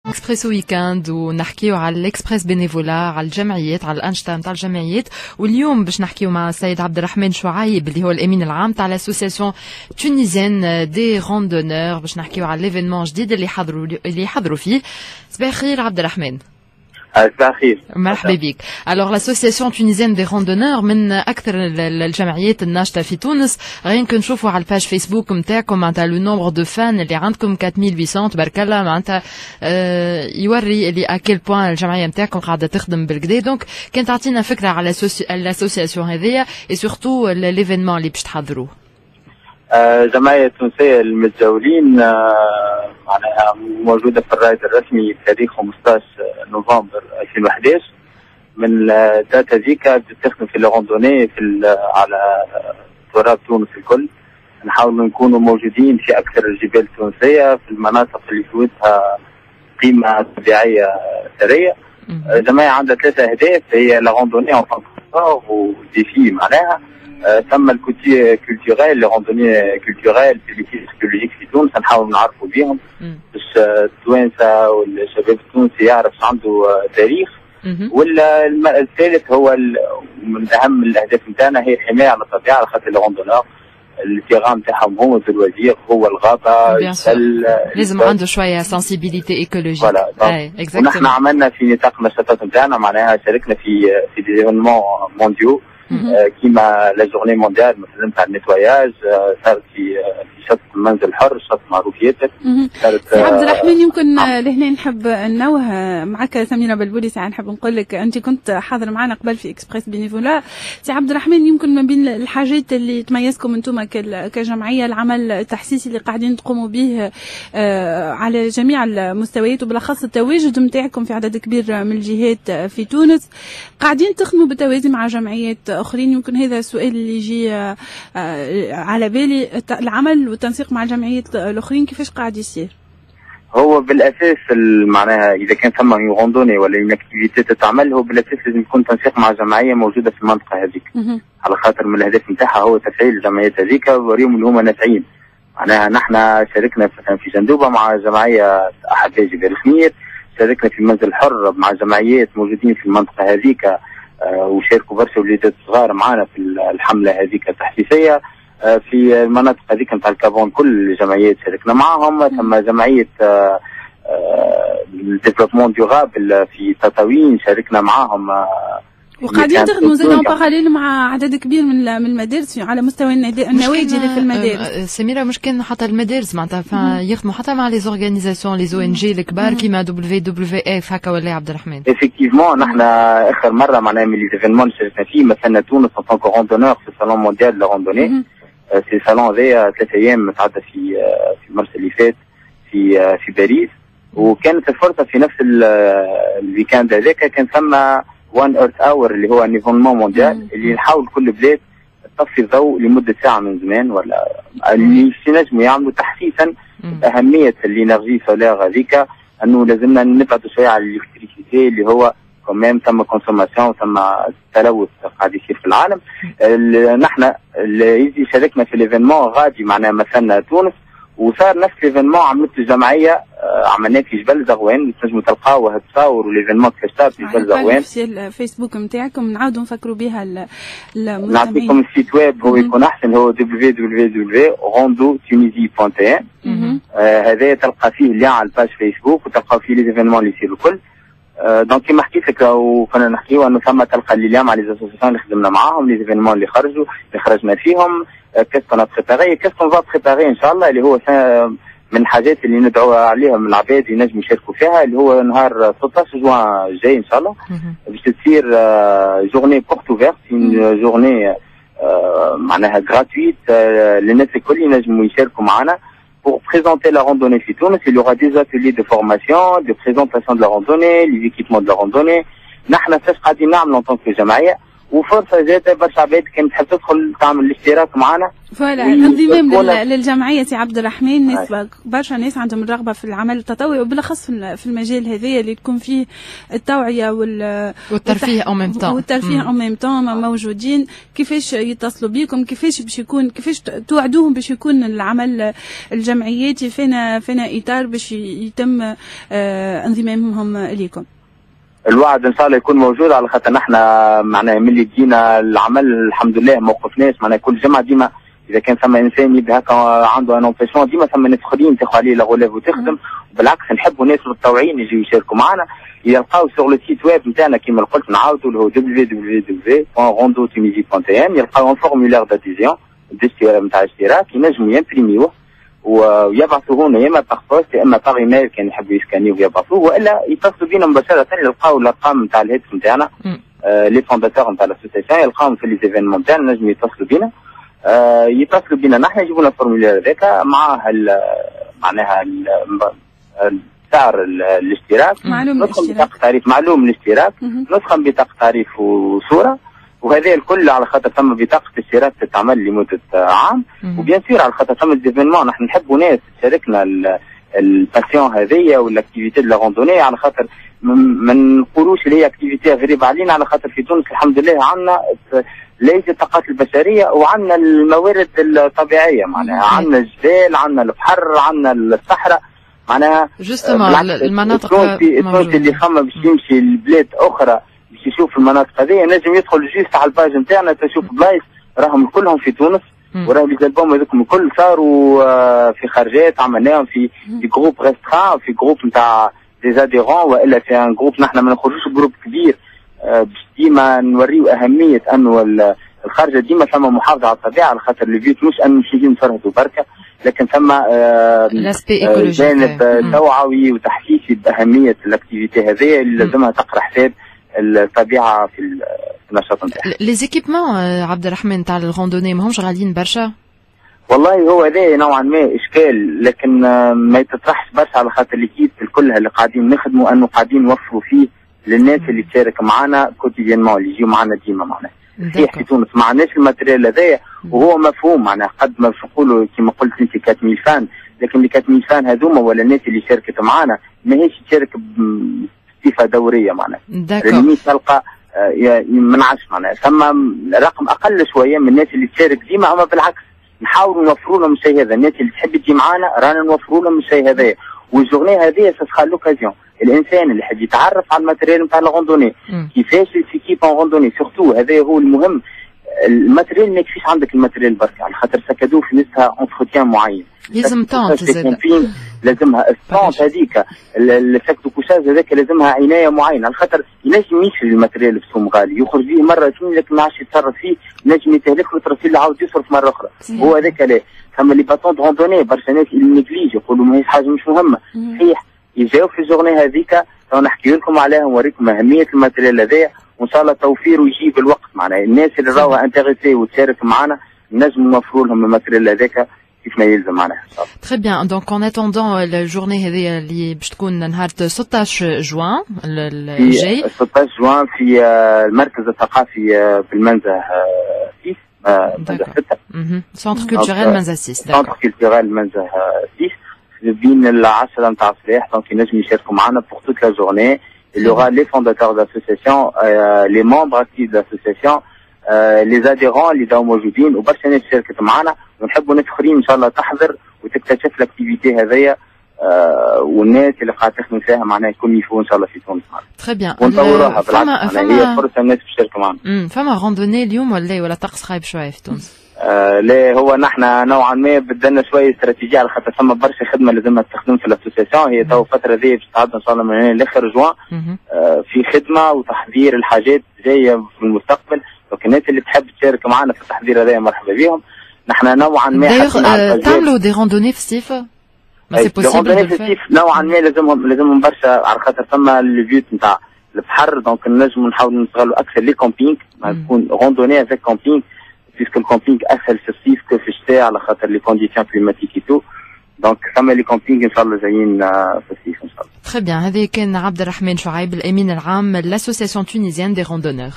اكسبريسو ويكاند ونحكيو على الاكسبريس بينيفولا، على الجمعيات، على الانشطه نتاع الجمعيات. واليوم باش نحكيو مع السيد عبد الرحمن شعيب اللي هو الامين العام تاع لاسوسياسيون تونيزيان دي روندونور، باش نحكيو على ليفينمون جديد اللي يحضروا فيه. صباح الخير عبد الرحمن. صباح الخير. مرحبا بك. الوغ لاسوسياسيون تونيزيان دي روندونور من اكثر الجمعيات الناشطه في تونس. غير نشوفوا على الباج فيسبوك نتاعكم معناتها لو نومبر دو فان اللي عندكم 4800 تبارك الله، معناتها يوري اللي اكيل بوان الجمعيه نتاعكم قاعده تخدم بالكدا. دونك كان تعطينا فكره على الاسوسياسيون هذيا اي سورتو ليفينمون اللي باش تحضروه. جمعية تونسية للمتجولين معناها موجودة في الرائد الرسمي بتاريخ 15 نوفمبر 2011. من الداتا ذيك بتستخدم في الروندوني على تراب تونس الكل. نحاول نكونوا موجودين في أكثر الجبال التونسية في المناطق اللي فيها قيمة طبيعية ثرية. الجمعية عندها 3 أهداف، هي الروندوني أون طون وديفي معناها. ثم الكوتي كولتوريل، لي روندوني كولتوريل في ليكيت اركيولوجيك في تونس نحاول نعرفوا بهم باش التوانسه والشباب التونسي يعرف عنده تاريخ. ولا الثالث هو من اهم الاهداف نتاعنا هي الحمايه على الطبيعه، على خاطر لي روندونور الاتغام نتاعهم هو في الوزير، هو الغابه لازم عنده شويه سنسيبيليتي ايكولوجيك. ونحن عملنا في نطاق النشاطات نتاعنا معناها شاركنا في دي ايفينمون مونديو كيما لا جورني مونديال مثلا تاع النتواياج، صارت في شط المنزل الحر، شط معروف ياسر. سي عبد الرحمن، يمكن لهنا نحب ننوه معك سميرة بلبولي. ساعة نحب نقول لك انت كنت حاضر معنا قبل في اكسبريس بينيفولا. سي عبد الرحمن، يمكن من بين الحاجات اللي تميزكم انتم كجمعيه العمل التحسيسي اللي قاعدين تقوموا به على جميع المستويات، وبالاخص التواجد نتاعكم في عدد كبير من الجهات في تونس. قاعدين تخدموا بالتوازي مع جمعيات اخرين. يمكن هذا السؤال اللي يجي على بالي، العمل والتنسيق مع الجمعيات الاخرين كيفاش قاعد يصير؟ هو بالاساس معناها اذا كان ثم روندوني ولا اون اكتيفيتي تتعمل، هو بالاساس لازم يكون تنسيق مع جمعيه موجوده في المنطقه هذيك، على خاطر من الاهداف نتاعها هو تفعيل الجمعيات هذيك ووريهم اللي هما نافعين. معناها نحن شاركنا في جندوبه مع جمعيه احداث جبال الخمير، شاركنا في المنزل الحر مع جمعيات موجودين في المنطقه هذيك، وشاركوا برشا وليدات صغار معنا في الحمله هذيك التحسيسيه. في المناطق هذيك نتاع الكابون كل الجمعيات شاركنا معهم. ثم جمعيه الديفلوبمون ديورابل في تطاوين شاركنا معهم. وقاعدين تخدموا زاد اون باراليل مع عدد كبير من المدارس على مستوى النوادي اللي في المدارس. سميرة، مش كان حتى المدارس معناتها يخدموا حتى مع لي زورغانيزاسيون لي او ان جي الكبار كيما WWF هكا ولا عبد الرحمن؟ افكتيفمون نحن اخر مره معناها من لي ايفينمون اللي شاركنا فيه مثلا تونس ان طونك روندونور في الصالون مونديال دو روندوني. في الصالون هذايا 3 ايام تعدى في مارس اللي فات في باريس. وكانت الفرصه في نفس الويكاند هذاك كان ثم 1 ايرث اور اللي هو ايفينمون مونديال اللي نحاول كل بلاد تطفي الضوء لمده ساعه من زمان، ولا اللي ينجموا يعملوا تحسيسا اهميه الانرجي سولار هذيك، انه لازمنا نبعدوا شويه على الالكتريسيتي اللي هو كمان ثم كونسوماسيون ثم تلوث قاعد يصير في العالم. نحن اللي شاركنا في الايفينمون غادي معناها مثلنا تونس، وصار نفس الايفينمون عملت الجمعيه عملناه في جبل زغوان. تنجموا تلقاوه التصاور والايفينمون كيفاش في جبل زغوان. في الفيسبوك نتاعكم نعاودوا نفكروا بها المستمعين. نعطيكم السيت ويب هو يكون احسن، هو www.rondotunisia.tn. هذا تلقى فيه اللي على الباج فيسبوك وتلقى فيه الايفينمون اللي يصيروا الكل. دونك كيما حكيت لك وكنا نحكيو انه ثم تلقى اللي مع لي زاسوسياسيون اللي خدمنا معاهم، لي ايفينمون اللي خرجنا فيهم، كيسكون بريباري كيسكون فا بريباري ان شاء الله، اللي هو من الحاجات اللي ندعو عليها من العباد ينجموا يشاركوا فيها، اللي هو نهار 16 جوان الجاي ان شاء الله باش تصير جورني بورت اوفيرت، جورني معناها غراتويت للناس الكل ينجموا يشاركوا معنا pour présenter la randonnée في تونس. Il y aura des ateliers de formation, de présentation de la randonnée, les équipements de la randonnée. نحن فاش قاعدين نعملوا en tant que جمعية وفرصه زاده برشا عباد كانت تحب تدخل تعمل الاشتراك معنا. فوالا الانضمام للجمعيه سي عبد الرحمن، ناس برشا ناس عندهم الرغبه في العمل التطوعي وبالاخص في المجال هذايا اللي تكون فيه التوعيه والترفيه او ميم طون والترفيه او ميم طون موجودين. كيفاش يتصلوا بكم؟ كيفاش باش يكون، كيفاش توعدوهم باش يكون العمل الجمعياتي فينا اطار باش يتم انضمامهم اليكم؟ الوعد ان شاء الله يكون موجود، على خاطر نحنا معناها ملي جينا العمل الحمد لله ما وقفناش. معناها كل جمعه ديما اذا كان ثم انسان يبدا هكا عنده ان امبيشن ديما ثم ناس اخرين تاخذ عليه لاغوليف وتخدم. بالعكس نحبوا ناس متطوعين يجيو يشاركوا معنا. يلقاو سور لو سيت ويب نتاعنا كما قلت نعاودوا اللي هو www.rondotunisia.tm. يلقاو ان فورمولير داديزيون نتاع اشتراك ينجموا يمبريميوه ويبعثوه لنا يا اما باغ بوست يا اما باغ ايميل كان يحبوا يسكانيوه ويبعثوه، والا يتصلوا بينا مباشره يلقاو الارقام نتاع الهاتف نتاعنا. لي فونداتور نتاع لاسوسيسيون يلقاهم في لي زيفينمون نتاعنا، نجموا يتصلوا بنا. يتصلوا بنا نحن يجيبوا لنا الفورمولير هذاك معاه معناها سعر الاشتراك، نسخه بطاقه تعريف معلوم الاشتراك، نسخه بطاقه تعريف وصوره، وهذا الكل على خاطر ثم بطاقه اشتراك تتعمل لمده عام. وبيان سور على خاطر ثم ديفينمون نحن نحبوا ناس تشاركنا الباسيون هذيا والاكتيفيتي دو لا روندوني، على خاطر ما نقولوش اللي هي اكتيفيتي غريبه علينا، على خاطر في تونس الحمد لله عندنا ليس الطاقات البشريه وعندنا الموارد الطبيعيه. معناها عندنا الجبال، عندنا البحر، عندنا الصحراء. معناها المناطق التونسي اللي خمم باش يمشي لبلاد اخرى باش يشوف المناطق هذه نجم يدخل جوست على الباج نتاعنا تشوف بلايص راهم كلهم في تونس، وراهم لي زالبوم هذوكم الكل صاروا في خرجات عملناهم في جروب ريستران، في جروب نتاع دي اديرون، والا في ان جروب. نحن ما نخرجوش جروب كبير باش ديما نوريو اهميه انه الخارجه ديما ثم محافظه على الطبيعه، على خاطر البيوت مش انه نمشي نفرهدوا بركه، لكن ثم جانب توعوي وتحسيسي باهميه الاكتيفيتي هذه اللي لازمها تقرا حساب الطبيعه في النشاط نتاعها. لي زيكيبمون عبد الرحمن تاع الروندوني ماهمش غاليين برشا؟ والله هو هذا نوعا ما اشكال، لكن ما يتطرحش برشا على خاطر الكيت الكلها اللي قاعدين نخدموا انه قاعدين نوفروا فيه للناس اللي تشارك معنا كوتيديانمون اللي يجيو معنا ديما. معناها صحيح في تونس ما عندناش الماتريال هذايا وهو مفهوم. معناها قد ما نقولوا كما قلت انت 4000 فان، لكن ال 4000 فان هذوما ولا الناس اللي شاركت معنا ماهيش تشارك بصفه دوريه. معناها اللي تلقى منعش معناها ثم رقم اقل شويه من الناس اللي تشارك ديما، اما بالعكس نحاولوا نوفروا لهم الشيء هذا. الناس اللي تحب تجي معنا رانا نوفروا لهم الشيء هذا. والجورني هذه سخا لوكازيون الانسان اللي حد يتعرف على الماتريال نتاع الغوندوني، كيفاش يسيكيب ان غوندوني سورتو. هذا هو المهم. الماتريال ما يكفيش عندك الماتريال برك، على خاطر سكادو في نفسها انتروتيان معين، لازم طونت لازمها الطونت هذيك الفاك دو كوشاج هذاك لازمها عنايه معينه، على خاطر ينجم يشري الماتريال بسوم غالي يخرج به مره اثنين لكن ما عادش يتصرف فيه، ينجم يتهلك له ترسيل عاود يصرف مره اخرى. هو هذاك لا. ثم لي باتون دو روندوني برشا ناس اللي نيجليج يقولوا ماهيش حاجه مش مهمه. صحيح يجاو في الجورني هذيك نحكي لكم عليها ونوريكم اهميه الماتريال هذايا، وان شاء الله توفير ويجيب الوقت. معناها الناس اللي راهو انتريسي وتشارك معنا نجم نوفروا لهم الماتريال هذاك كيف ما يلزم معناها. Très bien. Donc en attendant la journée هذه اللي باش تكون نهار 16 جوان الجاي. 16 جوان في المركز الثقافي في المنزه 6 Centre culturel منزه 6. Centre culturel منزه 6 بين العشرة نتاع الصباح. دونك ينجم يشاركوا معنا pour toute la journée. Il y aura les fondateurs de l'association, les membres actifs de l'association, les adhérents اللي داو موجودين وبرشا ناس شاركت معنا، ونحبوا ناس اخرين ان شاء الله تحضر وتكتشف الاكتيفيتي هذيا والناس اللي قاعده تخدم فيها معناها يكون يفوت ان شاء الله في تونس معنا. تري بيان. ونطوروها بالعكس هي فرصه الناس تشارك معنا. فما روندوني اليوم ولا طقس خايب شويه في تونس؟ لا هو نحن نوعا ما بدلنا شويه استراتيجيه على خاطر ثم برشا خدمه لازمها تخدم في الاسوسياسيون. هي تو فتره ذي باش تعدى ان شاء الله من هنا لاخر جوان في خدمه وتحضير الحاجات جايه في المستقبل. دونك الناس اللي تحب تشارك معنا في التحضير هذا مرحبا بهم. نحن نوعا ما تعملوا دي روندوني في الصيف؟ ما سي بوسيبل في الصيف نوعا ما لازمهم برشا على خاطر ثم الفيوت نتاع البحر. دونك نجموا نحاولوا نستغلوا اكثر لي كومبينغ، تكون روندوني افيك كومبينغ puisque le camping اسهل في الصيف كو في الشتاء على خاطر لي كونديسيون كليماتيك تو. دونك ثم لي كومبينغ ان شاء الله جايين في الصيف ان شاء الله. تري بيان. هذا كان عبد الرحمن شعيب الامين العام لاسوسياسيون تونيزيان دي روندونور.